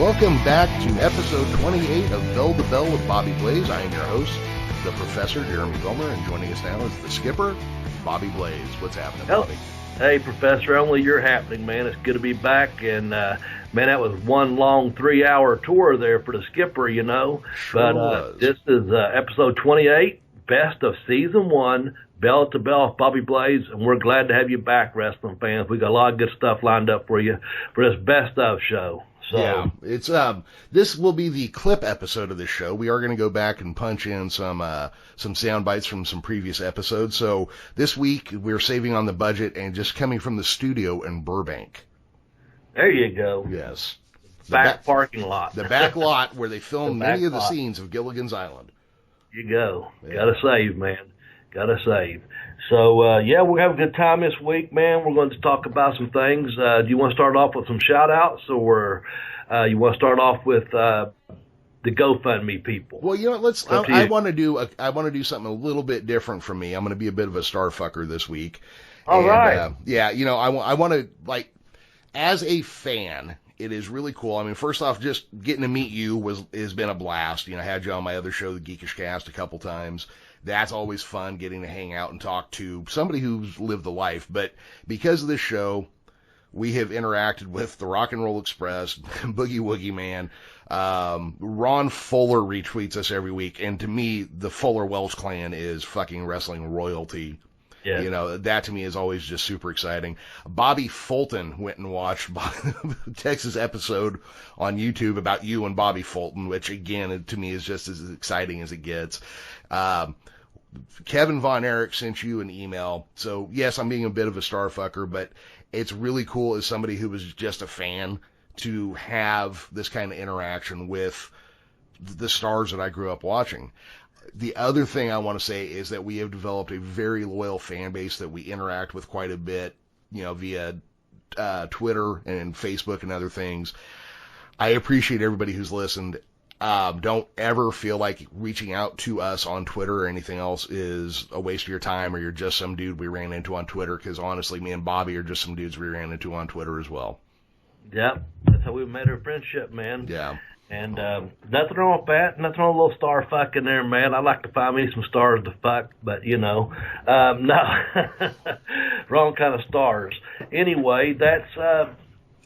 Welcome back to episode 28 of Bell to Bell with Bobby Blaze. I am your host, the Professor, Jeremy Vilmer, and joining us now is the Skipper, Bobby Blaze. What's happening, Bobby? Hey, Professor, only you're happening, man. It's good to be back, and man, that was one long 3-hour tour there for the Skipper, you know. Sure but was. This is episode 28, best of season 1, Bell to Bell with Bobby Blaze, and we're glad to have you back, wrestling fans. We got a lot of good stuff lined up for you for this best of show. So, yeah, it's this will be the clip episode of this show. We are going to go back and punch in some sound bites from some previous episodes. So this week we're saving on the budget and just coming from the studio in Burbank. there you go. Yes, Back parking lot. the back lot where they filmed The many back of the lot. scenes of Gilligan's Island. You go. Yeah. Gotta save, man. Gotta save. So, yeah, we're having a good time this week, man. We're going to talk about some things. Do you want to start off with some shout-outs, or you want to start off with the GoFundMe people? Well, you know, I want to do something a little bit different from me. I'm going to be a bit of a starfucker this week. All right. Yeah, you know, I want to, like, as a fan, it is really cool. I mean, first off, just getting to meet you has been a blast. You know, I had you on my other show, the Geekish Cast, a couple times. That's always fun, getting to hang out and talk to somebody who's lived the life. But because of this show, we have interacted with the Rock and Roll Express, Boogie Woogie Man. Ron Fuller retweets us every week, and to me, the Fuller Welch clan is fucking wrestling royalty. Yeah. You know, that to me is always just super exciting. Bobby Fulton went and watched Texas episode on YouTube about you and Bobby Fulton, which again, to me is just as exciting as it gets. Kevin Von Erich sent you an email. So yes, I'm being a bit of a starfucker, but it's really cool as somebody who was just a fan to have this kind of interaction with the stars that I grew up watching. The other thing I want to say is that we have developed a very loyal fan base that we interact with quite a bit, you know, via Twitter and Facebook and other things. I appreciate everybody who's listened. Don't ever feel like reaching out to us on Twitter or anything else is a waste of your time, or you're just some dude we ran into on Twitter, because honestly, me and Bobby are just some dudes we ran into on Twitter as well. Yeah, that's how we made our friendship, man. Yeah. And nothing wrong with that. Nothing wrong with a little star fuck in there, man. I like to find me some stars to fuck, but, you know, no. Wrong kind of stars. Anyway, that's where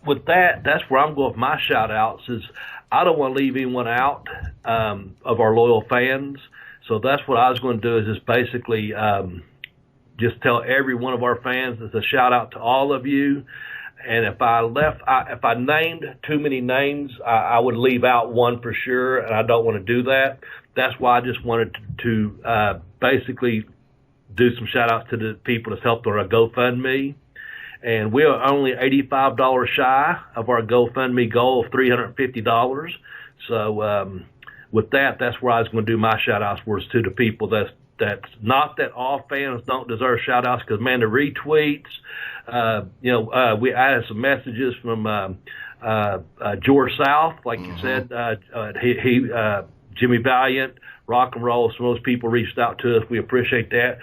I'm going with my shout-outs is I don't want to leave anyone out of our loyal fans. So that's what I was going to do, is just basically just tell every one of our fans it's a shout-out to all of you. And if I named too many names, I would leave out one for sure, and I don't want to do that. That's why I just wanted to basically do some shout-outs to the people that's helped on our GoFundMe. And we are only $85 shy of our GoFundMe goal of $350. So with that's where I was going to do my shout-outs, was to the people that's not that all fans don't deserve shout-outs, because, man, the retweets, we added some messages from George South, like you said. Jimmy Valiant, Rock and Roll, some of those people reached out to us. We appreciate that.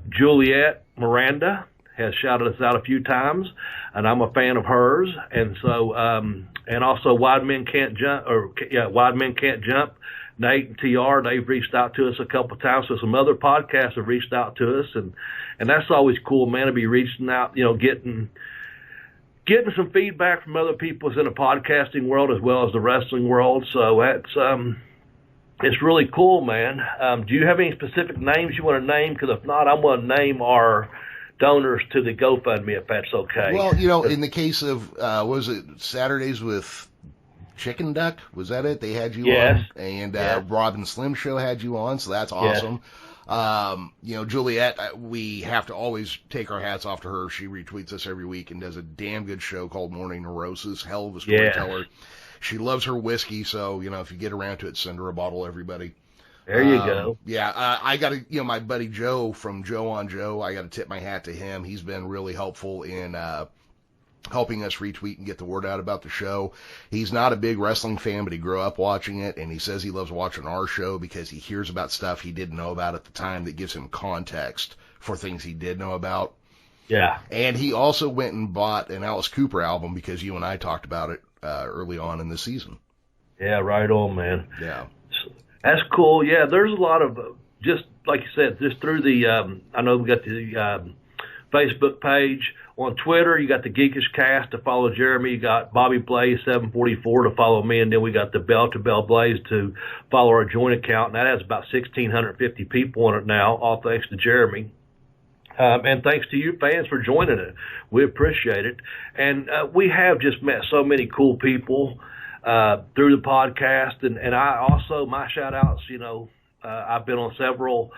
Juliet Miranda has shouted us out a few times, and I'm a fan of hers. And so, and also Wide Men Can't Jump. Nate and TR, they've reached out to us a couple of times. So some other podcasts have reached out to us, and that's always cool, man, to be reaching out, you know, getting some feedback from other people in the podcasting world as well as the wrestling world. So that's it's really cool, man. Do you have any specific names you want to name? Because if not, I'm going to name our donors to the GoFundMe, if that's okay. Well, you know, in the case of was it Saturdays with Chicken Duck? Was that it? They had you on, and Robin Slim Show had you on, so that's awesome. You know, Juliet, we have to always take our hats off to her. She retweets us every week and does a damn good show called Morning Neurosis. Hell of a storyteller. She loves her whiskey, so, you know, if you get around to it, send her a bottle, everybody. There you go. Yeah, I got to, you know, my buddy Joe from Joe on Joe, I got to tip my hat to him. He's been really helpful in helping us retweet and get the word out about the show. He's not a big wrestling fan, but he grew up watching it, and he says he loves watching our show because he hears about stuff he didn't know about at the time that gives him context for things he did know about. Yeah. And he also went and bought an Alice Cooper album because you and I talked about it early on in the season. Yeah, right on, man. Yeah. That's cool. Yeah, there's a lot of, just like you said, just through the, I know we got the Facebook page. On Twitter, you got the Geekish Cast to follow Jeremy. You got Bobby Blaze 744 to follow me, and then we got the Bell to Bell Blaze to follow our joint account, and that has about 1,650 people on it now, all thanks to Jeremy. And thanks to you fans for joining it. We appreciate it. And we have just met so many cool people through the podcast. And I also, my shout outs, I've been on several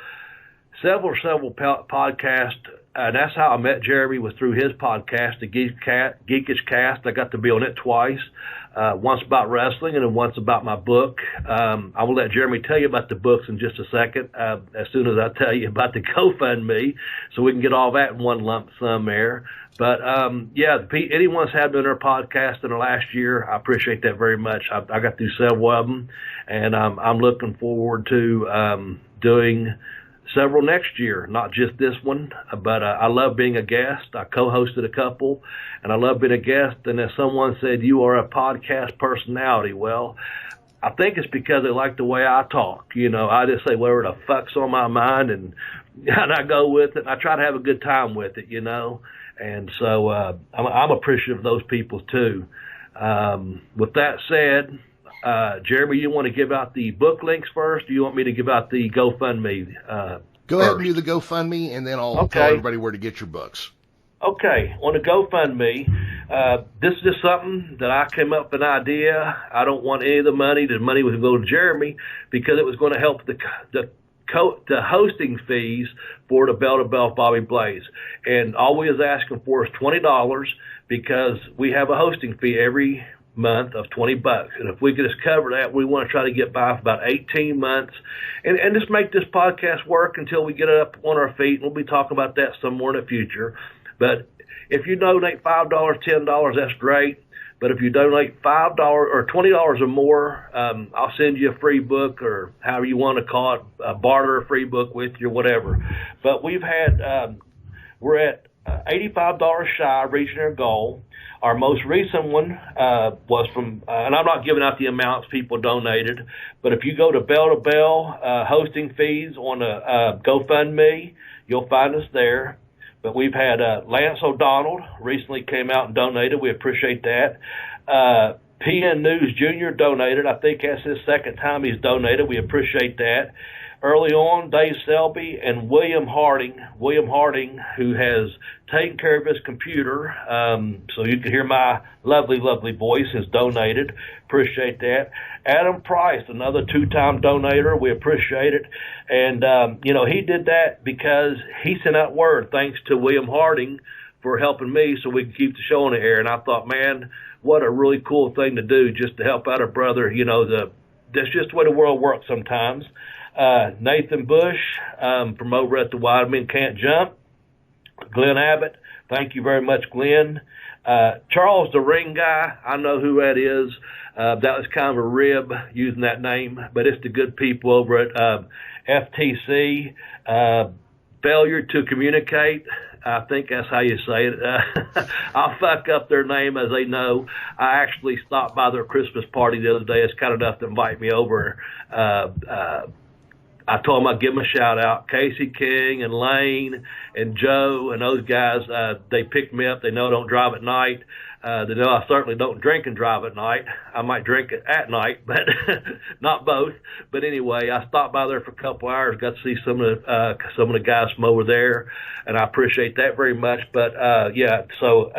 podcasts. And that's how I met Jeremy, was through his podcast, the Geekish Cast. I got to be on it twice, once about wrestling and then once about my book. I will let Jeremy tell you about the books in just a second, as soon as I tell you about the GoFundMe, so we can get all that in one lump sum there. But, yeah, anyone's had me on their podcast in the last year, I appreciate that very much. I got through several of them, and I'm looking forward to doing several next year, not just this one, but I love being a guest. I co-hosted a couple, and I love being a guest. And as someone said, you are a podcast personality. Well, I think it's because they like the way I talk. I just say whatever the fuck's on my mind, and I go with it. And I try to have a good time with it, And so I'm appreciative of those people, too. With that said, Jeremy, you want to give out the book links first, or do you want me to give out the GoFundMe? Go ahead and do the GoFundMe, and then I'll tell everybody where to get your books. Okay, on the GoFundMe, this is just something that I came up with an idea. I don't want any of the money. The money was going to go to Jeremy because it was going to help the hosting fees for the Bell to Bell Bobby Blaze. And all we was asking for is $20 because we have a hosting fee every month of $20, and if we could just cover that, we want to try to get by for about 18 months and just make this podcast work until we get up on our feet. We'll be talking about that some more in the future. But if you donate $5, $10, that's great. But if you donate $5 or $20 or more, I'll send you a free book, or however you want to call it, barter a free book with you or whatever. But we've had we're at $85 shy of reaching our goal. Our most recent one was from, and I'm not giving out the amounts people donated, but if you go to Bell to Bell hosting fees on a GoFundMe, you'll find us there. But we've had Lance O'Donnell recently came out and donated. We appreciate that. PN News Jr. donated. I think that's his second time he's donated. We appreciate that. Early on, Dave Selby and William Harding, who has taken care of his computer, so you can hear my lovely, lovely voice, has donated. Appreciate that. Adam Price, another two-time donator. We appreciate it. And, he did that because he sent out word, thanks to William Harding for helping me so we can keep the show on the air. And I thought, man, what a really cool thing to do just to help out a brother. That's just the way the world works sometimes. Nathan Bush from over at the Wild Men Can't Jump. Glenn Abbott, thank you very much, Glenn. Charles the Ring Guy, I know who that is. That was kind of a rib using that name, but it's the good people over at FTC. Failure to communicate, I think that's how you say it. I'll fuck up their name, as they know. I actually stopped by their Christmas party the other day. It's kind enough to invite me over. I told them I'd give them a shout out. Casey King and Lane and Joe and those guys, they picked me up. They know I don't drive at night. They know I certainly don't drink and drive at night. I might drink it at night, but not both. But anyway, I stopped by there for a couple hours, got to see some of the guys from over there, and I appreciate that very much. But so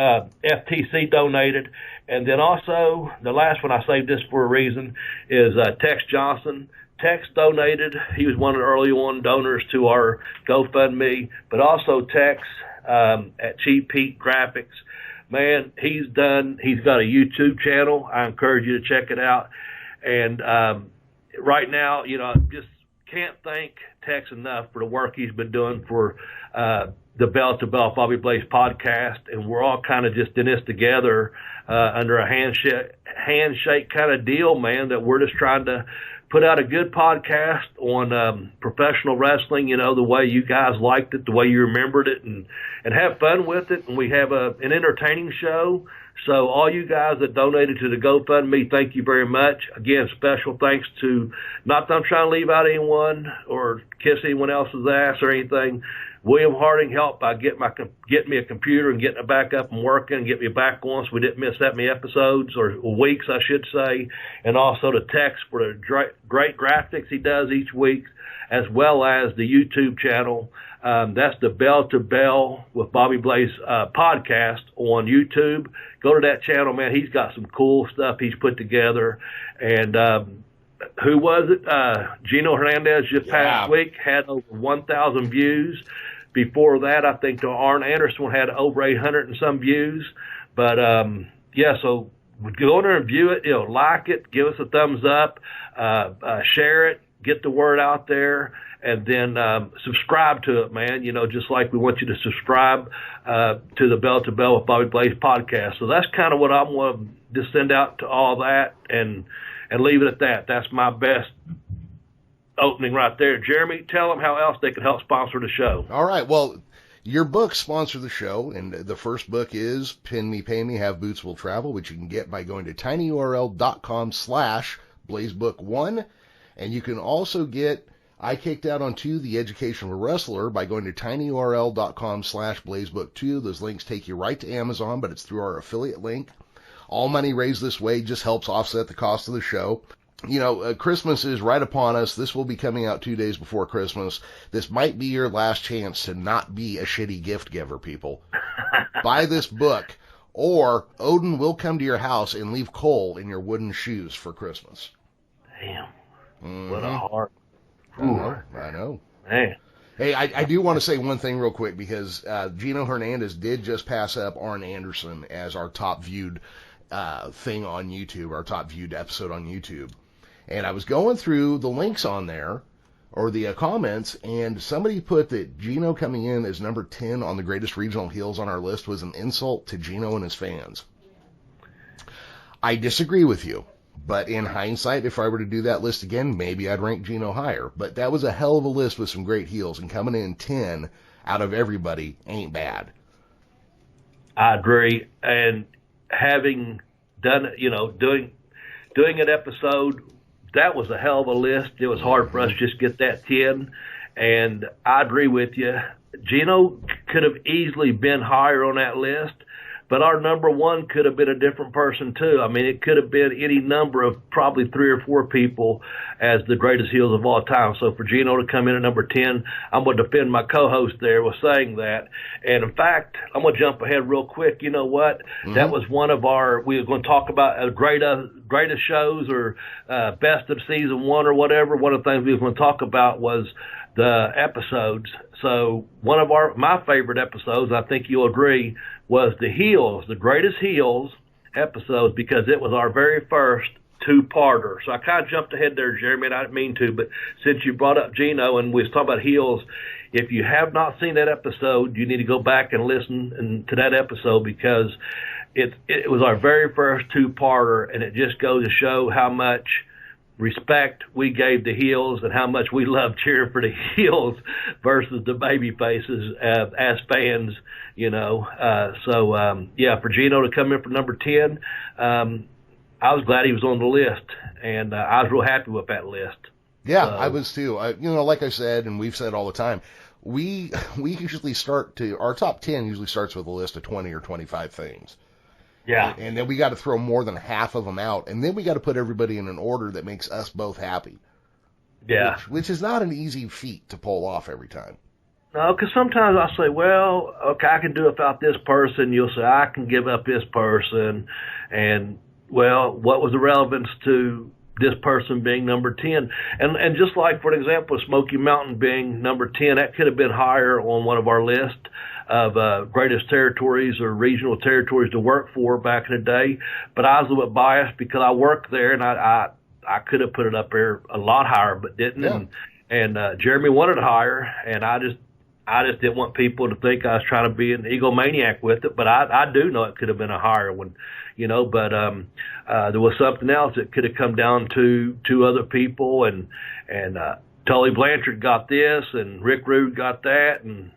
FTC donated, and then also the last one, I saved this for a reason, is Tex Johnson. Tex donated. He was one of the early donors to our GoFundMe, but also Tex at Cheap Heat Graphics. Man, he's got a YouTube channel. I encourage you to check it out. And right now, I just can't thank Tex enough for the work he's been doing for the Bell to Bell Bobby Blaze podcast. And we're all kind of just in this together under a handshake kind of deal, man, that we're just trying to put out a good podcast on professional wrestling, the way you guys liked it, the way you remembered it, and have fun with it. And we have an entertaining show. So all you guys that donated to the GoFundMe, thank you very much. Again, special thanks to, not that I'm trying to leave out anyone or kiss anyone else's ass or anything. William Harding helped by getting me a computer and getting it back up and working and get me back on so we didn't miss that many episodes, or weeks, I should say. And also the text for the great graphics he does each week, as well as the YouTube channel. That's the Bell to Bell with Bobby Blaze podcast on YouTube. Go to that channel, man. He's got some cool stuff he's put together. And who was it? Gino Hernandez just past week had over 1,000 views. Before that, I think the Arn Anderson one had over 800 and some views. But, so go there and view it, like it, give us a thumbs up, share it, get the word out there, and then subscribe to it, man. Just like we want you to subscribe to the Bell to Bell with Bobby Blaze podcast. So that's kind of what I'm going to just send out to all that and leave it at that. That's my best opening right there. Jeremy, tell them how else they can help sponsor the show. All right. Well, your books sponsor the show, and the first book is Pin Me, Pay Me, Have Boots Will Travel, which you can get by going to tinyurl.com/blazebook1. And you can also get I Kicked Out on 2, The Education of a Wrestler, by going to tinyurl.com/blazebook2. Those links take you right to Amazon, but it's through our affiliate link. All money raised this way just helps offset the cost of the show. Christmas is right upon us. This will be coming out 2 days before Christmas. This might be your last chance to not be a shitty gift giver, people. Buy this book, or Odin will come to your house and leave coal in your wooden shoes for Christmas. Damn. What a heart. I know. Man. Hey, I do want to say one thing real quick, because Gino Hernandez did just pass up Arn Anderson as our top viewed thing on YouTube, our top viewed episode on YouTube. And I was going through the links on there, or the comments, and somebody put that Gino coming in as number 10 on the greatest regional heels on our list was an insult to Gino and his fans. I disagree with you. But in hindsight, if I were to do that list again, maybe I'd rank Gino higher. But that was a hell of a list with some great heels, and coming in 10 out of everybody ain't bad. I agree. And having done, doing an episode, that was a hell of a list. It was hard for us to just get that 10. And I agree with you. Gino could have easily been higher on that list. But our number one could have been a different person, too. I mean, it could have been any number of probably 3 or 4 people as the greatest heels of all time. So for Gino to come in at number 10, I'm going to defend my co-host there with saying that. And, in fact, I'm going to jump ahead real quick. You know what? Mm-hmm. That was one of we were going to talk about greatest shows or best of season 1 or whatever. One of the things we were going to talk about was the episodes. So one of my favorite episodes, I think you'll agree, was the heels, the greatest heels episodes, because it was our very first 2-parter. So I kind of jumped ahead there, Jeremy, and I didn't mean to, but since you brought up Gino and we was talking about heels, if you have not seen that episode, you need to go back and listen to that episode, because it was our very first 2-parter, and it just goes to show how much respect we gave the heels and how much we loved cheering for the heels versus the baby faces as fans, for Gino to come in for number 10, I was glad he was on the list, and I was real happy with that list. Yeah, I was too. Like I said, and we've said all the time, we usually our top 10 usually starts with a list of 20 or 25 things. Yeah. And then we got to throw more than half of them out, and then we got to put everybody in an order that makes us both happy. Yeah. Which is not an easy feat to pull off every time. No, because sometimes I'll say, well, okay, I can do without this person. You'll say, I can give up this person. And, well, what was the relevance to this person being number 10? And just like, for example, Smoky Mountain being number 10, that could have been higher on one of our lists of greatest territories or regional territories to work for back in the day. But I was a little bit biased because I worked there, and I could have put it up there a lot higher, but didn't. Yeah. And Jeremy wanted it higher, and I just I just didn't want people to think I was trying to be an egomaniac with it, but I do know it could have been a higher one, but there was something else that could have come down to two other people, and Tully Blanchard got this, and Rick Rude got that, and,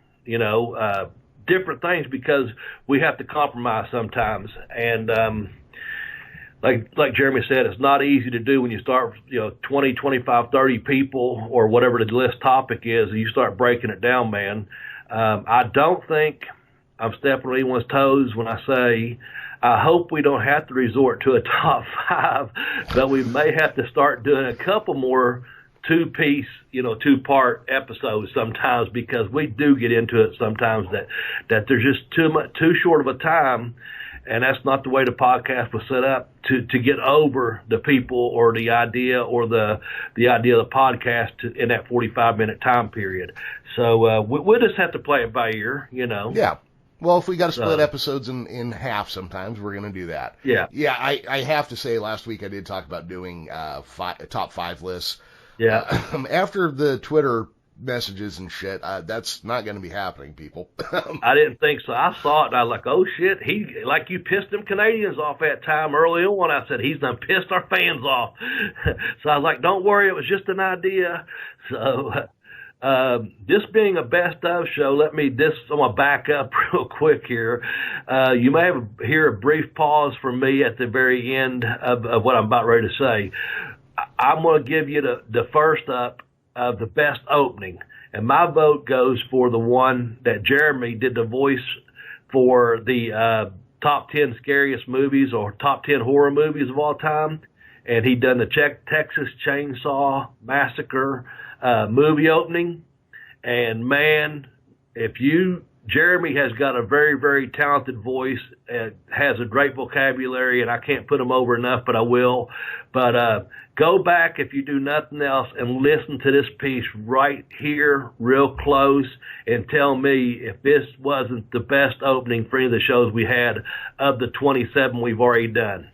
different things, because we have to compromise sometimes. And like Jeremy said, it's not easy to do when you start, 20, 25, 30 people or whatever the list topic is, and you start breaking it down, man. I don't think I'm stepping on anyone's toes when I say I hope we don't have to resort to a top 5, but we may have to start doing a couple more two-piece, two-part episodes sometimes, because we do get into it sometimes that there's just too short of a time, and that's not the way the podcast was set up to get over the people or the idea or the idea of the podcast in that 45-minute time period. So we'll just have to play it by ear, Yeah. Well, if we got to split episodes in half sometimes, we're going to do that. Yeah. Yeah, I have to say, last week I did talk about doing top 5 lists. Yeah. After the Twitter messages and shit, that's not going to be happening, people. I didn't think so. I saw it, and I was like, oh, shit, you pissed them Canadians off that time early on. I said, he's done pissed our fans off. So I was like, don't worry, it was just an idea. So this being a best of show, I'm going to back up real quick here. You may hear a brief pause from me at the very end of what I'm about ready to say. I'm going to give you the first up of the best opening, and my vote goes for the one that Jeremy did the voice for, the top 10 scariest movies or top 10 horror movies of all time, and he done the Texas Chainsaw Massacre movie opening. And man, Jeremy has got a very, very talented voice, has a great vocabulary, and I can't put him over enough, but I will. But go back, if you do nothing else, and listen to this piece right here, real close, and tell me if this wasn't the best opening for any of the shows we had of the 27 we've already done.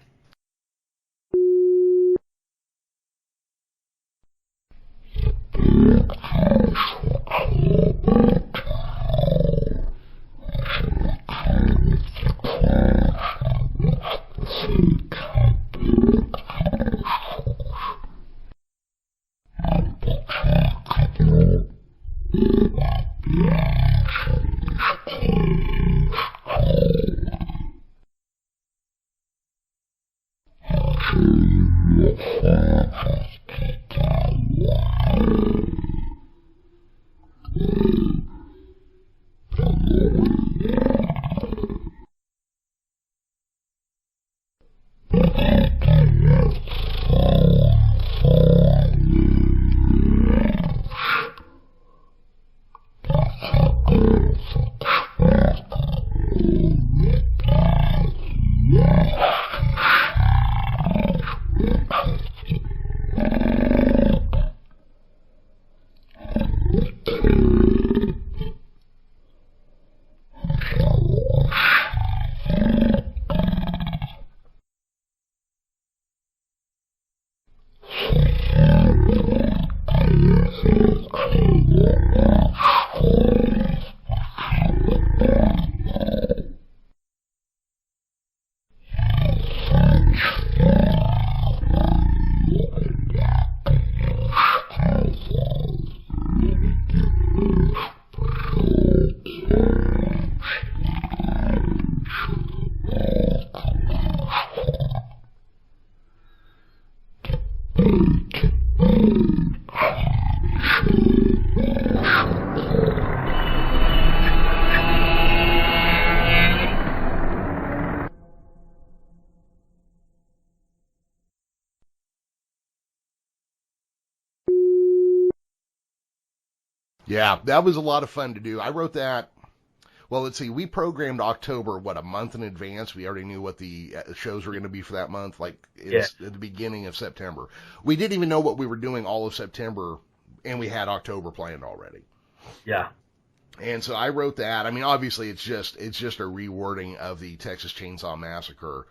Yeah, that was a lot of fun to do. I wrote that. Well, let's see. We programmed October, a month in advance. We already knew what the shows were going to be for that month, at the beginning of September. We didn't even know what we were doing all of September, and we had October planned already. Yeah. And so I wrote that. I mean, obviously, it's just a rewording of the Texas Chainsaw Massacre.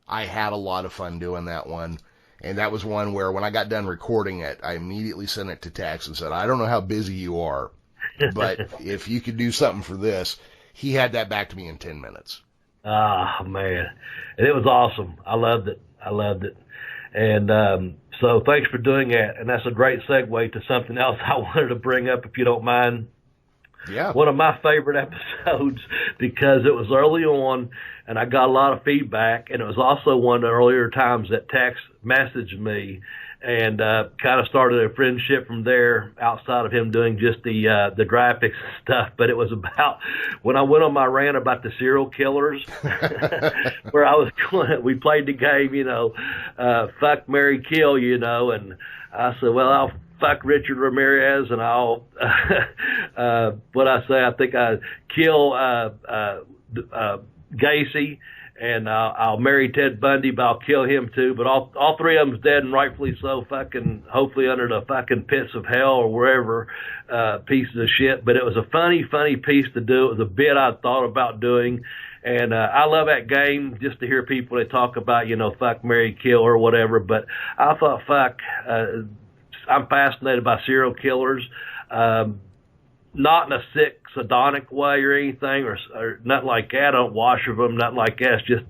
I had a lot of fun doing that one. And that was one where when I got done recording it, I immediately sent it to Tex and said, I don't know how busy you are, But if you could do something for this, he had that back to me in 10 minutes. Ah, man. And it was awesome. I loved it. And so thanks for doing that. And that's a great segue to something else I wanted to bring up, if you don't mind. Yeah. One of my favorite episodes, because it was early on and I got a lot of feedback, and it was also one of the earlier times that Tex messaged me, and kind of started a friendship from there outside of him doing just the graphics and stuff. But it was about when I went on my rant about the serial killers, where I was going, we played the game, fuck, marry, kill, and I said, well, I'll fuck Richard Ramirez, and I'll, I think I kill Gacy, and I'll marry Ted Bundy, but I'll kill him too. But all three of them's dead, and rightfully so, fucking, hopefully under the fucking pits of hell or wherever, pieces of shit. But it was a funny piece to do. It was a bit I thought about doing. And I love that game, just to hear people that talk about, fuck, marry, kill, or whatever. But I thought, I'm fascinated by serial killers, not in a sick, sardonic way or anything, or nothing like that. I don't wash of them, nothing like that. It's just,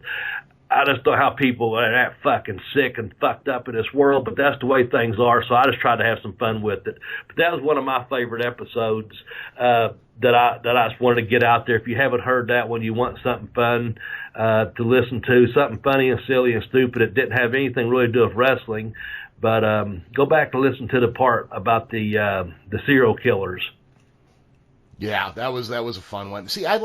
I just know how people are that fucking sick and fucked up in this world, but that's the way things are, so I just tried to have some fun with it. But that was one of my favorite episodes that I just wanted to get out there. If you haven't heard that one, you want something fun to listen to, something funny and silly and stupid. It didn't have anything really to do with wrestling, but go back and listen to the part about the serial killers. Yeah, that was a fun one. See, I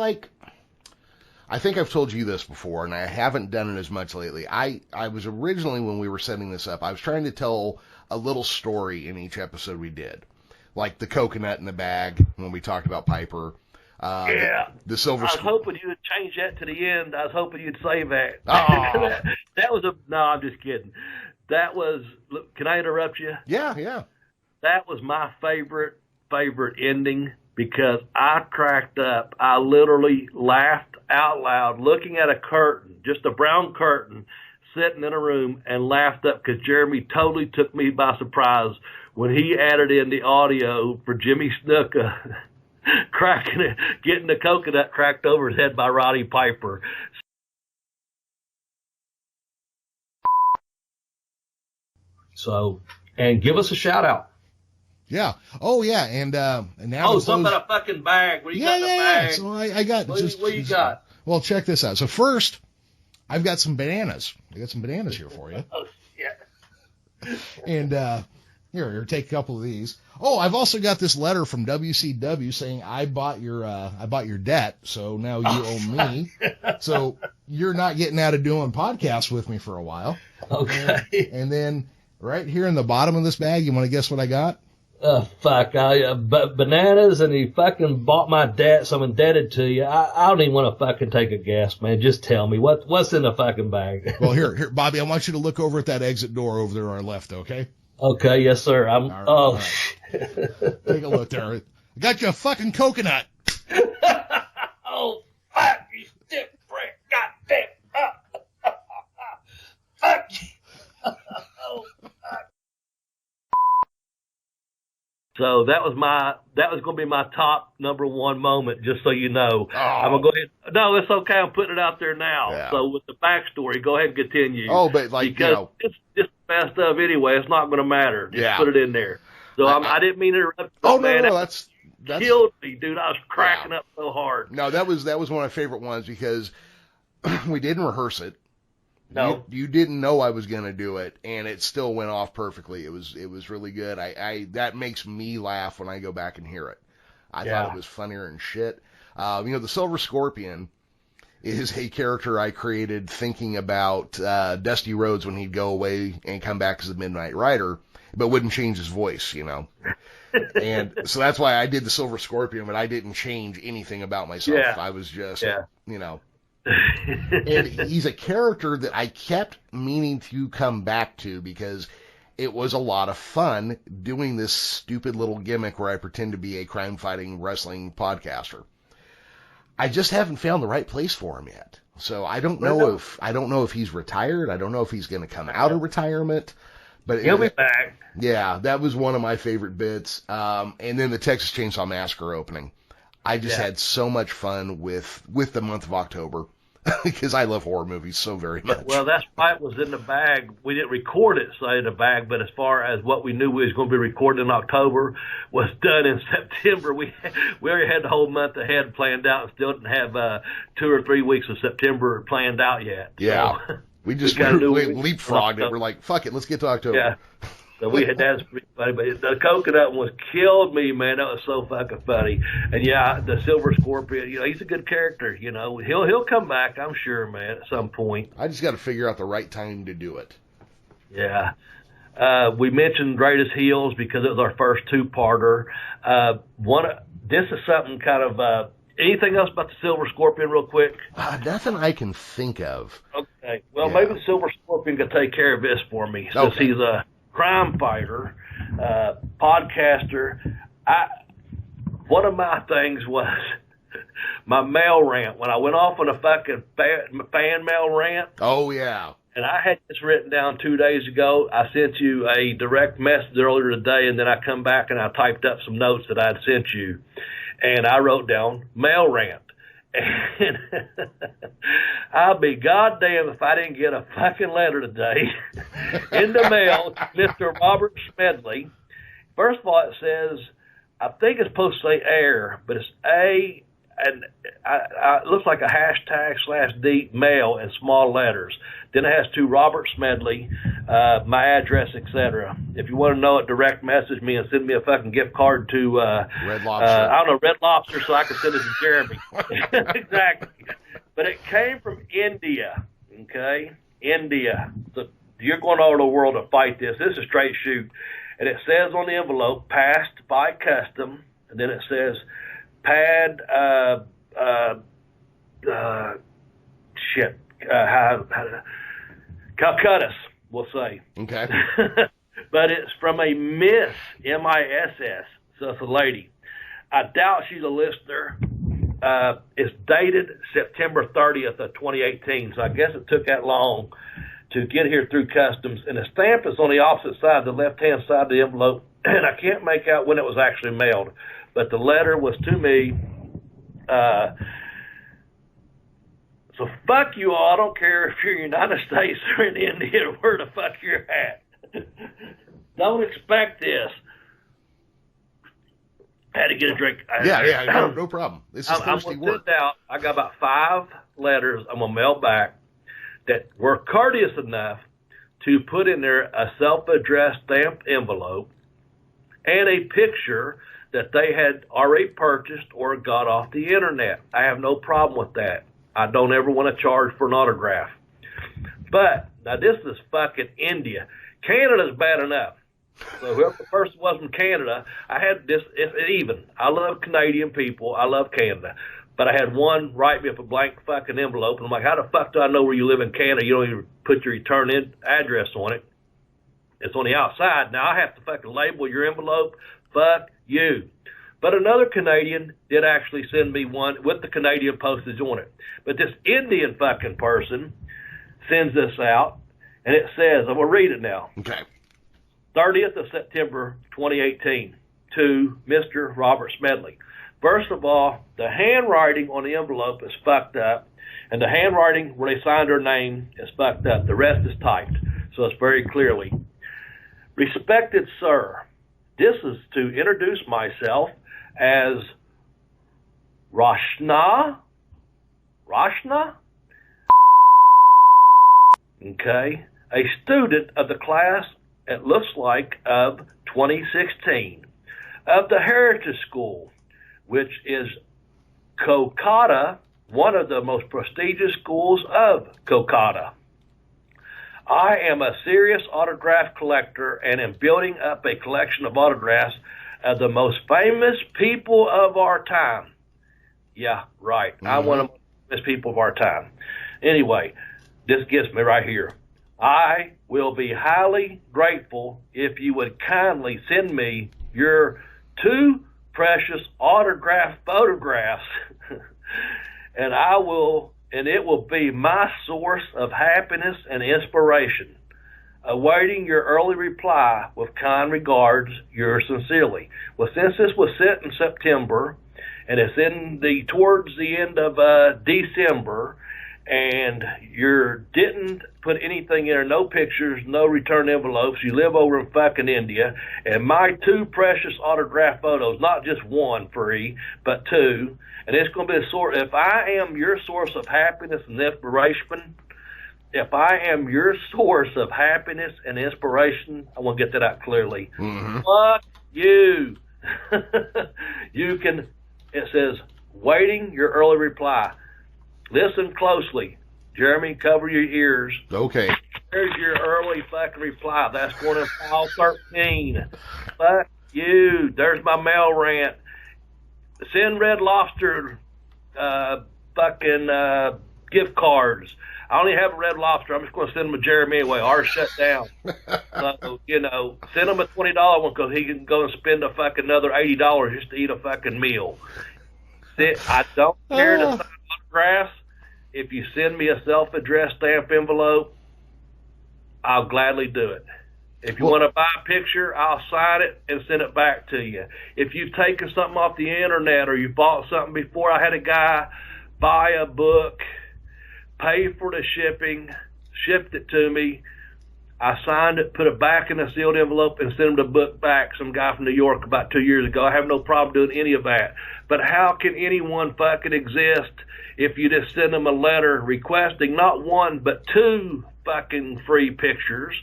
think I've told you this before, and I haven't done it as much lately. I was originally, when we were setting this up, I was trying to tell a little story in each episode we did. Like the coconut in the bag, when we talked about Piper. The silver... I was hoping you would change that to the end. I was hoping you'd save that. Oh. that was no, I'm just kidding. That was... Look, can I interrupt you? Yeah. That was my favorite ending, because I cracked up. I literally laughed out loud looking at a curtain, just a brown curtain, sitting in a room, and laughed up because Jeremy totally took me by surprise when he added in the audio for Jimmy Snuka cracking it, getting the coconut cracked over his head by Roddy Piper. So, and give us a shout out. Yeah. Oh, yeah. And now. Oh, something about a fucking bag. What do you got in the bag? So I got. What you got? Well, check this out. So first, I've got some bananas. I got some bananas here for you. Oh, shit. And here, take a couple of these. Oh, I've also got this letter from WCW saying I bought your debt, so now you owe me. So you're not getting out of doing podcasts with me for a while. Okay. And then right here in the bottom of this bag, you want to guess what I got? Fuck, bananas, and he fucking bought my debt, so I'm indebted to you. I don't even want to fucking take a guess, man. Just tell me what's in the fucking bag. Well, here, Bobby, I want you to look over at that exit door over there on our left, okay? Okay, yes, sir. All right. Take a look there. I got you a fucking coconut. Oh, fuck, you stiff prick. Goddamn. Fuck you. Oh, fuck. So that was going to be my top number one moment, just so you know. Oh. I'm going to go ahead. No, it's okay. I'm putting it out there now. Yeah. So with the backstory, go ahead and continue. Oh, but because it's just the best of anyway. It's not going to matter. Just put it in there. So I didn't mean to interrupt. Oh, man, no, that's killed me, dude. I was cracking up so hard. No, that was one of my favorite ones because we didn't rehearse it. No, you didn't know I was going to do it, and it still went off perfectly. It was really good. That makes me laugh when I go back and hear it. I thought it was funnier than shit. The Silver Scorpion is a character I created thinking about Dusty Rhodes when he'd go away and come back as the Midnight Rider, but wouldn't change his voice, And so that's why I did the Silver Scorpion, but I didn't change anything about myself. Yeah. I was just, And he's a character that I kept meaning to come back to because it was a lot of fun doing this stupid little gimmick where I pretend to be a crime-fighting wrestling podcaster. I just haven't found the right place for him yet. So I don't know if he's retired. I don't know if he's going to come out of retirement. But he'll be back. Yeah, that was one of my favorite bits. And then the Texas Chainsaw Massacre opening. I just had so much fun with the month of October because I love horror movies so very much. Well, that's why it was in the bag. We didn't record it, say, in the bag, but as far as what we knew we was going to be recording in October was done in September. We already had the whole month ahead planned out and still didn't have 2 or 3 weeks of September planned out yet. Yeah. So, we just leapfrogged it. We're like, fuck it, let's get to October. Yeah. So we had that's pretty funny, but the coconut one was killed me, man. That was so fucking funny. And yeah, the Silver Scorpion, he's a good character. He'll come back, I'm sure, man, at some point. I just got to figure out the right time to do it. Yeah. We mentioned Greatest Heels because it was our first two-parter. This is something kind of. Anything else about the Silver Scorpion, real quick? Nothing I can think of. Okay. Well, maybe the Silver Scorpion could take care of this for me, since he's a crime fighter, podcaster. One of my things was my mail rant. When I went off on a fucking fan mail rant. Oh, yeah. And I had this written down 2 days ago. I sent you a direct message earlier today, and then I come back and I typed up some notes that I had sent you. And I wrote down mail rant. And I'll be goddamn if I didn't get a fucking letter today in the mail, Mr. Robert Smedley. First of all, it says, I think it's supposed to say air, but it's A, and it looks like a hashtag /D mail in small letters. Then it has to Robert Smedley, my address, etc. If you want to know it, direct message me and send me a fucking gift card to Red Lobster. Red Lobster, so I can send it to Jeremy. Exactly. But it came from India. Okay, India. So you're going all over the world to fight this. This is straight shoot, and it says on the envelope, passed by custom, and then it says pad. Calcuttas, we'll say. Okay. But it's from a Miss, M-I-S-S, so it's a lady. I doubt she's a listener. It's dated September 30th of 2018, so I guess it took that long to get here through customs. And the stamp is on the opposite side, the left-hand side of the envelope, and I can't make out when it was actually mailed. But the letter was to me. So fuck you all. I don't care if you're in the United States or in India or where the fuck you're at. Don't expect this. Had to get a drink. No problem. This is thirsty work. I got about 5 letters I'm going to mail back that were courteous enough to put in there a self-addressed stamped envelope and a picture that they had already purchased or got off the internet. I have no problem with that. I don't ever want to charge for an autograph. But, now this is fucking India. Canada's bad enough. So whoever the person was from Canada, I had this, even. I love Canadian people. I love Canada. But I had one write me up a blank fucking envelope. And I'm like, how the fuck do I know where you live in Canada? You don't even put your return in address on it. It's on the outside. Now I have to fucking label your envelope. Fuck you. But another Canadian did actually send me one with the Canadian postage on it. But this Indian fucking person sends this out, and it says, I'm going to read it now. Okay. 30th of September, 2018, to Mr. Robert Smedley. First of all, the handwriting on the envelope is fucked up, and the handwriting where they signed her name is fucked up. The rest is typed, so it's very clearly. Respected sir, this is to introduce myself as Rashna, okay, a student of the class, it looks like, of 2016, of the Heritage School, which is Kolkata, one of the most prestigious schools of Kolkata. I am a serious autograph collector and am building up a collection of autographs of the most famous people of our time. Yeah, right. Mm-hmm. I'm one of the most famous people of our time. Anyway, this gets me right here. I will be highly grateful if you would kindly send me your 2 precious autographed photographs, and it will be my source of happiness and inspiration. awaiting your early reply with kind regards, yours sincerely. Well, since this was sent in September, and it's towards the end of December, and you didn't put anything in there, no pictures, no return envelopes, you live over in fucking India, and my 2 precious autographed photos, not just one free, but 2, and it's going to be a source. If I am your source of happiness and inspiration, I want to get that out clearly. Mm-hmm. Fuck you. It says, waiting your early reply. Listen closely. Jeremy, cover your ears. Okay. There's your early fucking reply. That's going in file 13. Fuck you. There's my mail rant. Send Red Lobster gift cards. I only have a Red Lobster. I'm just going to send them to Jeremy anyway. Ours shut down. So, send him a $20 one because he can go and spend a fucking another $80 just to eat a fucking meal. I don't care to sign autographs. If you send me a self-addressed stamp envelope, I'll gladly do it. If you want to buy a picture, I'll sign it and send it back to you. If you've taken something off the internet or you bought something before, I had a guy buy a book, pay for the shipping, shipped it to me. I signed it, put it back in a sealed envelope, and sent him the book back. Some guy from New York about 2 years ago. I have no problem doing any of that. But how can anyone fucking exist if you just send them a letter requesting not 1 but 2 fucking free pictures?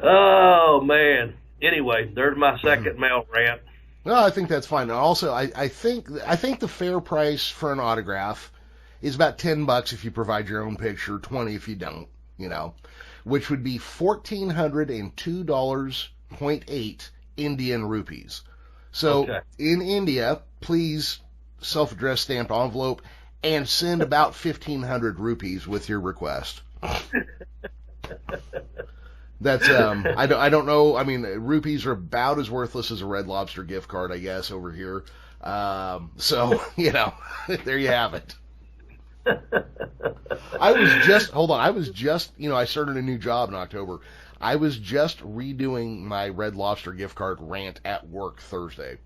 Oh man. Anyway, there's my second mail rant. No, I think that's fine. Also, I think the fair price for an autograph is about $10 if you provide your own picture, $20 if you don't, which would be $1,402.8 Indian rupees. So okay. In India, please self-addressed stamped envelope and send about 1,500 rupees with your request. That's I don't know. I mean, rupees are about as worthless as a Red Lobster gift card, I guess, over here. So there you have it. I started a new job in October. I was just redoing my Red Lobster gift card rant at work Thursday.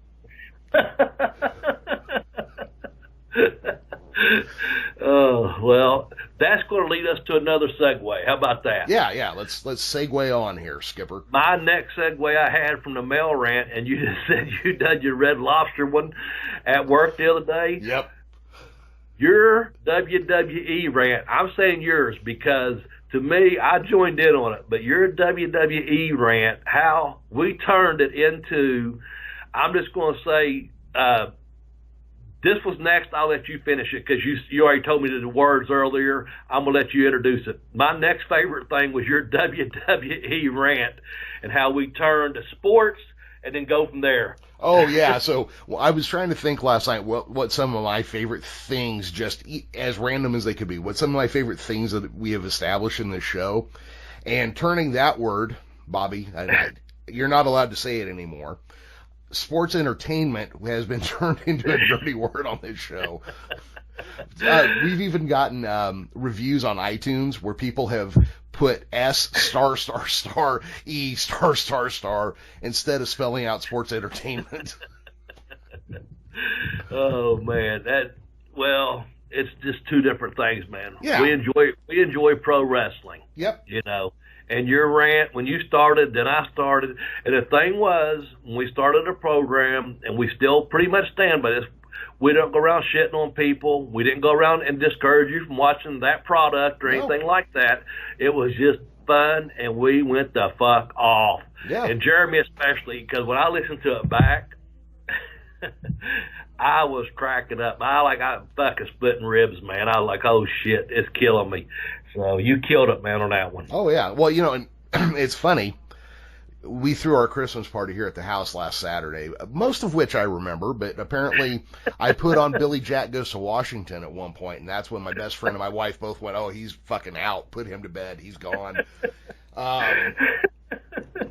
Oh, well, that's going to lead us to another segue. How about that? Yeah. Let's segue on here, Skipper. My next segue I had from the mail rant, and you just said you done your Red Lobster one at work the other day. Yep. Your WWE rant, I'm saying yours because to me, I joined in on it, but your WWE rant, how we turned it into, I'm just going to say, this was next. I'll let you finish it because you already told me the words earlier. I'm going to let you introduce it. My next favorite thing was your WWE rant and how we turned to sports and then go from there. Oh, yeah. So I was trying to think last night what some of my favorite things, just as random as they could be, what some of my favorite things that we have established in this show. And turning that word, Bobby, you're not allowed to say it anymore. Sports entertainment has been turned into a dirty word on this show. We've even gotten reviews on iTunes where people have put S **E *** instead of spelling out sports entertainment. Oh man, it's just two different things, man. Yeah. We enjoy pro wrestling. Yep. And your rant, when you started, then I started. And the thing was, when we started a program, and we still pretty much stand by this, we don't go around shitting on people. We didn't go around and discourage you from watching that product or anything like that. It was just fun, and we went the fuck off. Yeah. And Jeremy especially, because when I listened to it back, I was cracking up. I fucking splitting ribs, man. I was like, oh shit, it's killing me. So you killed it, man, on that one. Oh yeah. Well, and it's funny. We threw our Christmas party here at the house last Saturday, most of which I remember, but apparently I put on Billy Jack Goes to Washington at one point, and that's when my best friend and my wife both went, oh, he's fucking out. Put him to bed. He's gone.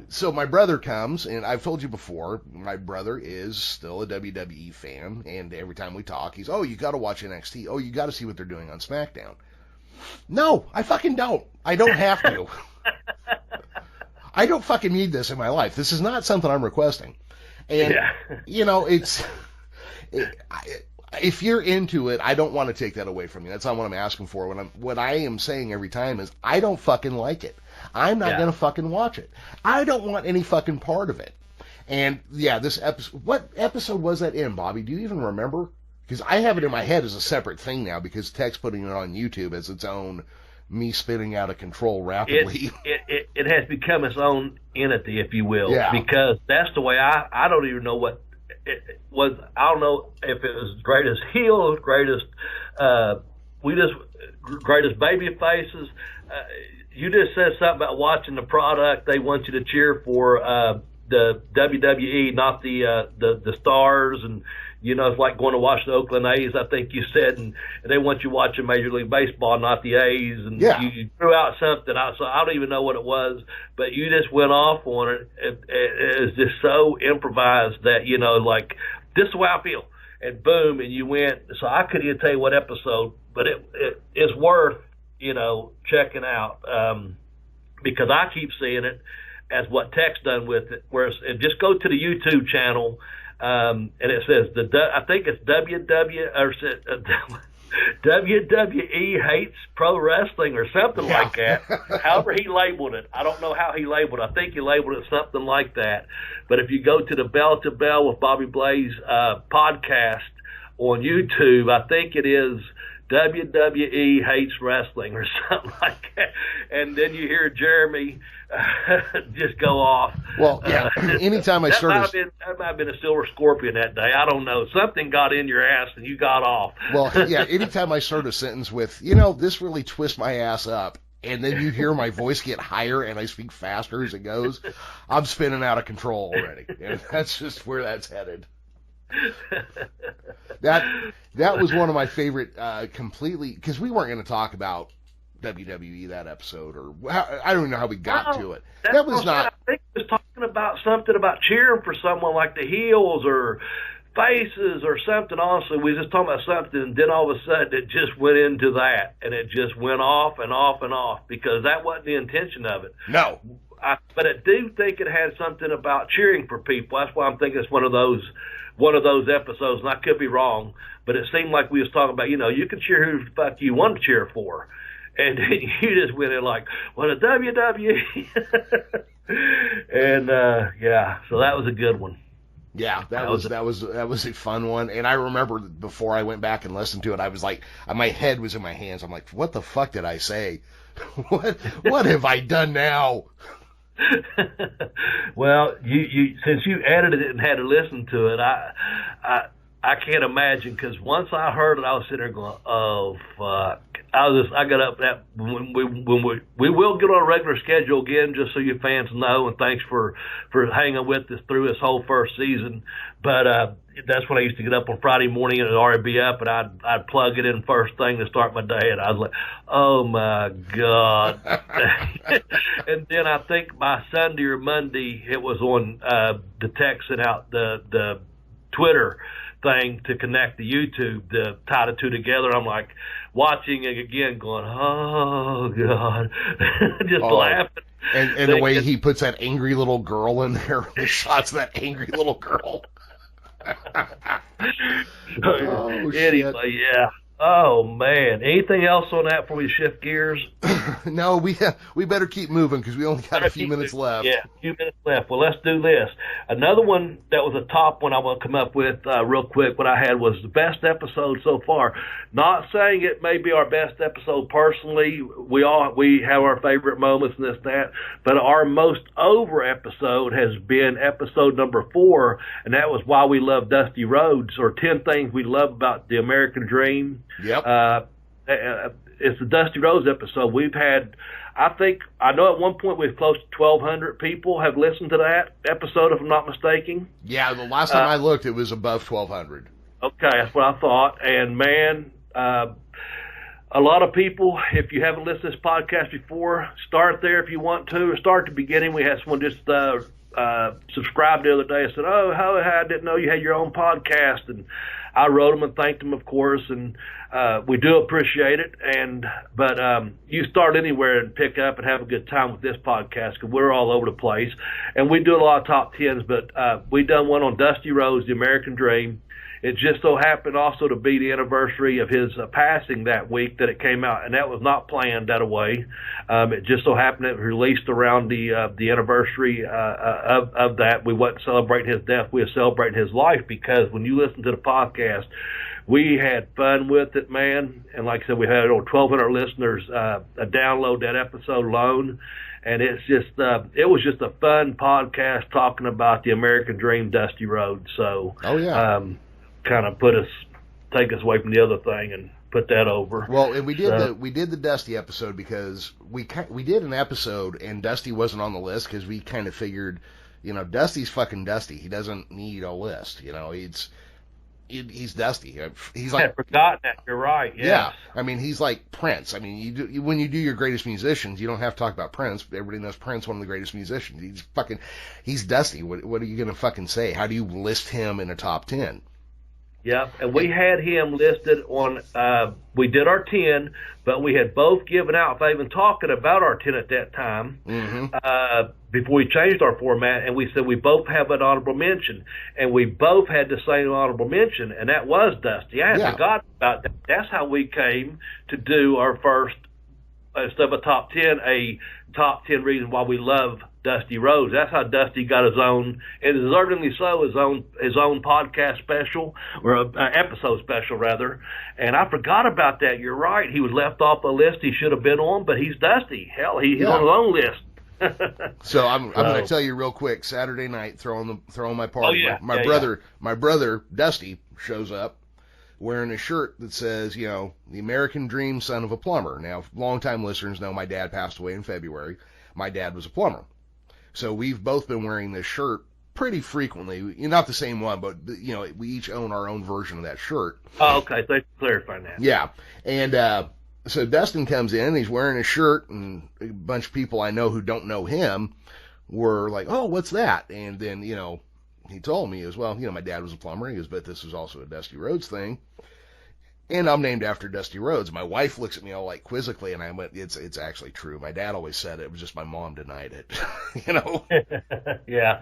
So my brother comes, and I've told you before, my brother is still a WWE fan, and every time we talk, he's, oh, you got to watch NXT. Oh, you got to see what they're doing on SmackDown. No, I fucking don't. I don't have to. I don't fucking need this in my life. This is not something I'm requesting. And, you know, if you're into it, I don't want to take that away from you. That's not what I'm asking for. What I am saying every time is I don't fucking like it. I'm not going to fucking watch it. I don't want any fucking part of it. And, yeah, this episode, what episode was that in, Bobby? Do you even remember? Because I have it in my head as a separate thing now because Tech's putting it on YouTube as its own me spinning out of control rapidly. It has become its own entity, if you will, because that's the way I don't even know what it was. I don't know if it was greatest heel, greatest greatest baby faces. You just said something about watching the product. They want you to cheer for the WWE, not the stars, and you know, it's like going to watch the Oakland A's, I think you said, and they want you watching Major League Baseball, not the A's, and you threw out something. So I don't even know what it was, but you just went off on it. It is just so improvised that, you know, like, this is the way I feel, and boom, and you went. So I couldn't even tell you what episode, but it's worth, you know, checking out, because I keep seeing it as what Tech's done with it, and just go to the YouTube channel. And it says I think it's WWE hates pro wrestling or something like that. However he labeled it, I don't know how he labeled it. I think he labeled it something like that. But if you go to the Bell to Bell with Bobby Blaze podcast on YouTube, I think it is WWE hates wrestling or something like that. And then you hear Jeremy just go off. Well, yeah. Anytime I started, that might have been a silver scorpion that day. I don't know. Something got in your ass and you got off. Well, yeah. Anytime I start a sentence with, you know, this really twists my ass up, and then you hear my voice get higher and I speak faster as it goes, I'm spinning out of control already. And that's just where that's headed. That was one of my favorite, completely, because we weren't going to talk about WWE that episode, or I don't even know how we got to it. That was not. I think it was talking about something about cheering for someone like the heels or faces or something. Honestly, we were just talking about something, and then all of a sudden it just went into that, and it just went off and off and off, because that wasn't the intention of it. No. But I do think it had something about cheering for people. That's why I'm thinking it's one of those episodes, and I could be wrong, but it seemed like we was talking about, you know, you can cheer who the fuck you want to cheer for. And then you just went in like, well, the WWE. And, so that was a good one. Yeah, that was a fun one. And I remember before I went back and listened to it, I was like, my head was in my hands. I'm like, what the fuck did I say? What have I done now? Well, you since you edited it and had to listen to it, I can't imagine, because once I heard it, I was sitting there going, oh fuck. I got up that when we will get on a regular schedule again, just so you fans know, and thanks for hanging with us through this whole first season. But that's when I used to get up on Friday morning, and it'd already be up, and I'd plug it in first thing to start my day, and I was like, oh my God. And then I think by Sunday or Monday, it was on the text sent out the Twitter thing to connect the YouTube, to tie the two together. I'm like watching it again going, oh God, just laughing. And the way he puts that angry little girl in there, the shots of that angry little girl. Anyway, yeah. Oh man! Anything else on that before we shift gears? No, we better keep moving because we only got a few minutes left. Yeah, a few minutes left. Well, let's do this. Another one that was a top one I want to come up with real quick. What I had was the best episode so far. Not saying it may be our best episode personally. We have our favorite moments and this that, but our most over episode has been episode number 4, and that was Why We Love Dusty Rhodes, or 10 Things We Love About the American Dream. Yep. It's the Dusty Rhodes episode. We've had, I know at one point we've close to 1,200 people have listened to that episode, if I'm not mistaken. Yeah, the last time I looked, it was above 1,200. Okay, that's what I thought. And man, a lot of people, if you haven't listened to this podcast before, start there if you want to, or start at the beginning. We had someone just subscribed the other day and said, oh, I didn't know you had your own podcast. And I wrote them and thanked them, of course. And we do appreciate it. But you start anywhere and pick up and have a good time with this podcast, because we're all over the place. And we do a lot of top tens, but we done one on Dusty Rhodes, the American Dream. It just so happened also to be the anniversary of his passing that week that it came out, and that was not planned that way. It just so happened that it was released around the anniversary of that. We wasn't celebrating his death; we were celebrating his life, because when you listen to the podcast, we had fun with it, man. And like I said, we had over 1,200 listeners download that episode alone. And it's just, it was just a fun podcast talking about the American Dream, Dusty Rhodes. So, kind of take us away from the other thing and put that over. Well, and we did the Dusty episode because we did an episode and Dusty wasn't on the list, because we kind of figured, Dusty's fucking Dusty. He doesn't need a list. He's Dusty. He's like, I had forgotten that. You're right. Yes. Yeah. I mean, he's like Prince. I mean, when you do your greatest musicians, you don't have to talk about Prince. Everybody knows Prince, one of the greatest musicians. He's Dusty. What are you going to fucking say? How do you list him in a top 10? Yeah, and we had him listed on, we did our 10, but we had both given out, if I even talking about our 10 at that time, before we changed our format, and we said we both have an honorable mention, and we both had the same honorable mention, and that was Dusty. I had forgotten about that. That's how we came to do our first, instead of a top 10, a top 10 reasons why we love Dusty Rhodes. That's how Dusty got his own, and deservingly so, his own podcast special, or episode special rather. And I forgot about that. You're right. He was left off the list he should have been on, but he's Dusty. Hell, he's on his own list. So I'm going to tell you real quick. Saturday night, throwing my party. My brother Dusty shows up wearing a shirt that says, the American Dream, son of a plumber. Now, longtime listeners know my dad passed away in February. My dad was a plumber. So we've both been wearing this shirt pretty frequently. Not the same one, but, we each own our own version of that shirt. Oh, okay. Thanks for clarifying that. Yeah. And so Dustin comes in, he's wearing a shirt, and a bunch of people I know who don't know him were like, oh, what's that? And then, he told me as well, my dad was a plumber. He goes, but this is also a Dusty Rhodes thing. And I'm named after Dusty Rhodes. My wife looks at me all like quizzically, and I went, it's actually true. My dad always said it. It was just my mom denied it, Yeah.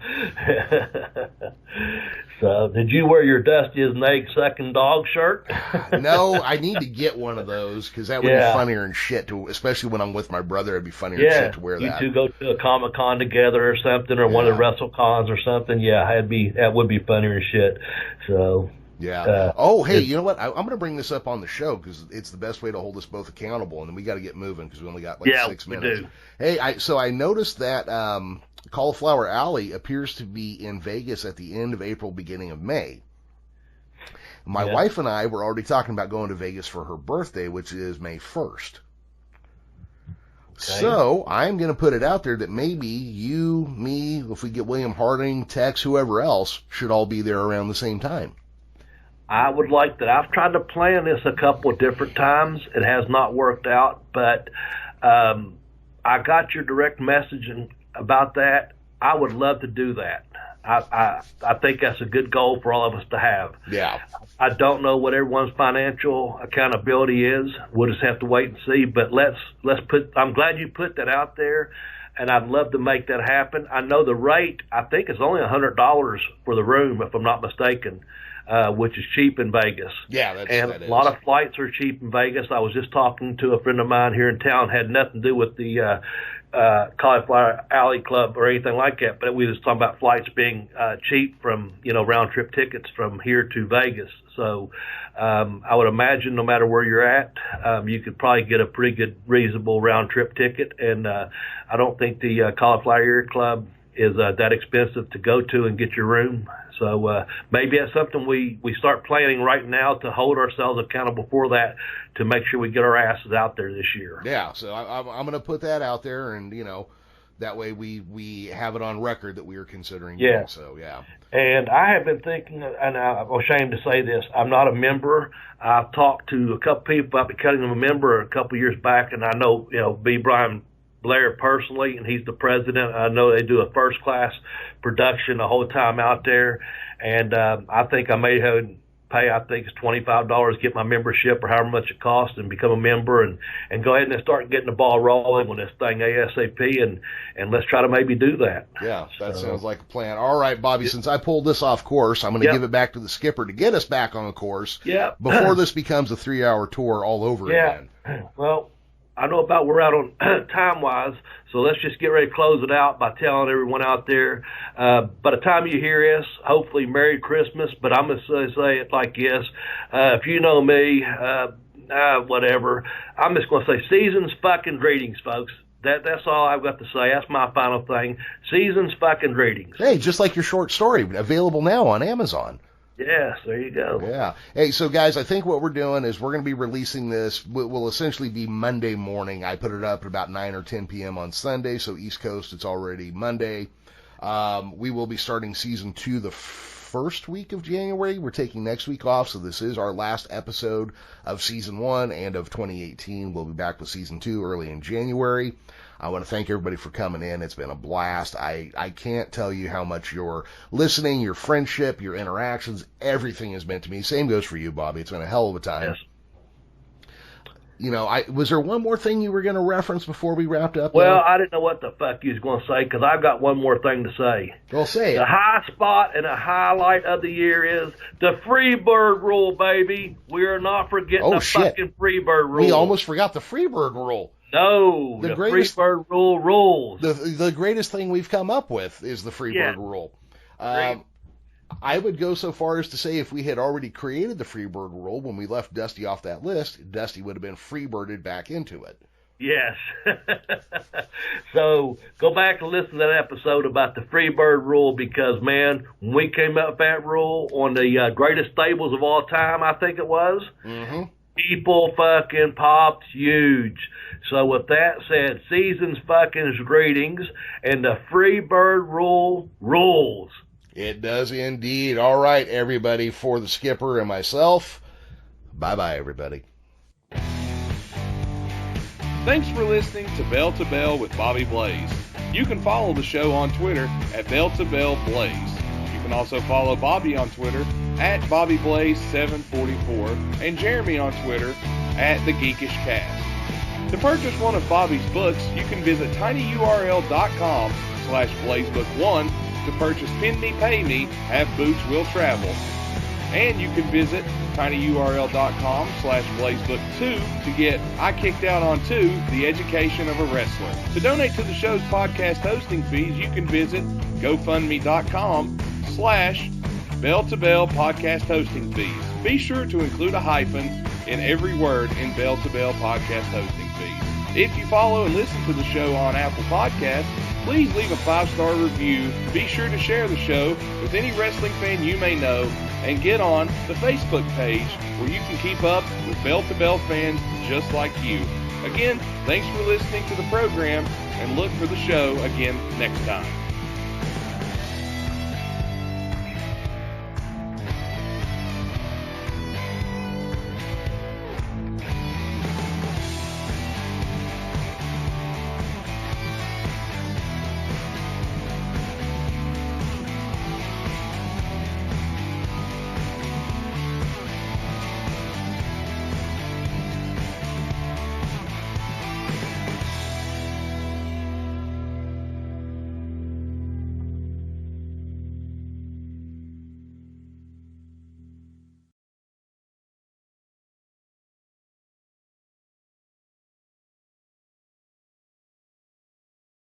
So, did you wear your Dusty as an egg-sucking dog shirt? No, I need to get one of those, because that would be funnier and shit, especially when I'm with my brother. It'd be funnier and shit to wear that. You two go to a Comic-Con together or something, or one of the WrestleCons or something. Yeah, that would be funnier and shit. So... Yeah. Hey, you know what? I'm going to bring this up on the show, because it's the best way to hold us both accountable, and then we got to get moving because we only got 6 minutes. We do. Hey, so I noticed that Cauliflower Alley appears to be in Vegas at the end of April, beginning of May. My wife and I were already talking about going to Vegas for her birthday, which is May 1st. Okay. So I'm going to put it out there that maybe you, me, if we get William Harding, Tex, whoever else, should all be there around the same time. I would like that. I've tried to plan this a couple of different times. It has not worked out, but I got your direct message about that. I would love to do that. I think that's a good goal for all of us to have. Yeah. I don't know what everyone's financial accountability is. We'll just have to wait and see. But I'm glad you put that out there, and I'd love to make that happen. I know the rate, I think it's only $100 for the room, if I'm not mistaken. Which is cheap in Vegas. Yeah, a lot of flights are cheap in Vegas. I was just talking to a friend of mine here in town, had nothing to do with the Cauliflower Alley Club or anything like that, but we was talking about flights being cheap from, round trip tickets from here to Vegas. So I would imagine no matter where you're at, you could probably get a pretty good, reasonable round trip ticket. And I don't think the Cauliflower Alley Club is that expensive to go to and get your room. So maybe that's something we start planning right now to hold ourselves accountable for that, to make sure we get our asses out there this year. Yeah, so I'm going to put that out there, and, that way we have it on record that we are considering doing so, yeah. And I have been thinking, and I'm ashamed to say this, I'm not a member. I've talked to a couple people about becoming a member a couple of years back, and I know, B. Brian Blair personally, and he's the president. I know they do a first-class production the whole time out there, and I think I may have pay, I think it's $25, get my membership or however much it costs, and become a member, and go ahead and start getting the ball rolling on this thing ASAP, and let's try to maybe do that. Yeah, that sounds like a plan. All right, Bobby, since I pulled this off course, I'm going to give it back to the skipper to get us back on the course before this becomes a 3-hour tour all over again. Well, I know about we're out on time-wise, so let's just get ready to close it out by telling everyone out there, by the time you hear this, hopefully Merry Christmas, but I'm going to say it like this. If you know me, whatever, I'm just going to say season's fucking greetings, folks. That's all I've got to say. That's my final thing. Season's fucking greetings. Hey, just like your short story, available now on Amazon. Yes, there you go. Yeah. Hey, so guys, I think what we're doing is we're going to be releasing this. Will essentially be Monday morning. I put it up at about 9 or 10 p.m. on Sunday, so East Coast, it's already Monday. We will be starting season 2 the first week of January. We're taking next week off, so this is our last episode of season 1 and of 2018. We'll be back with season 2 early in January. I want to thank everybody for coming in. It's been a blast. I can't tell you how much your listening, your friendship, your interactions, everything has meant to me. Same goes for you, Bobby. It's been a hell of a time. Yes. You know, was there one more thing you were going to reference before we wrapped up? Well, I didn't know what the fuck you was going to say, because I've got one more thing to say. Well, say it. The high spot and the highlight of the year is the Freebird rule, baby. We are not forgetting the fucking Freebird rule. We almost forgot the Freebird rule. No, the Freebird rule rules. The greatest thing we've come up with is the Freebird rule. I would go so far as to say if we had already created the Freebird rule when we left Dusty off that list, Dusty would have been freebirded back into it. Yes. So go back and listen to that episode about the Freebird rule, because, man, when we came up with that rule on the greatest stables of all time, I think it was, people fucking popped huge. So with that said, season's fucking greetings, and the Freebird rule rules. It does indeed. All right, everybody, for the skipper and myself, bye-bye, everybody. Thanks for listening to Bell with Bobby Blaze. You can follow the show on Twitter at Bell2BellBlaze. You can also follow Bobby on Twitter at BobbyBlaze744 and Jeremy on Twitter at The Geekish Cast. To purchase one of Bobby's books, you can visit tinyurl.com/blazebook1 to purchase Pin Me, Pay Me, Have Boots, Will Travel. And you can visit tinyurl.com/blazebook2 to get I Kicked Out on 2, The Education of a Wrestler. To donate to the show's podcast hosting fees, you can visit GoFundMe.com/Bell2Bell podcast hosting fees. Be sure to include a hyphen in every word in Bell2Bell podcast hosting fees. If you follow and listen to the show on Apple Podcasts, please leave a 5-star review. Be sure to share the show with any wrestling fan you may know, and get on the Facebook page where you can keep up with Bell2Bell fans just like you. Again, thanks for listening to the program, and look for the show again next time.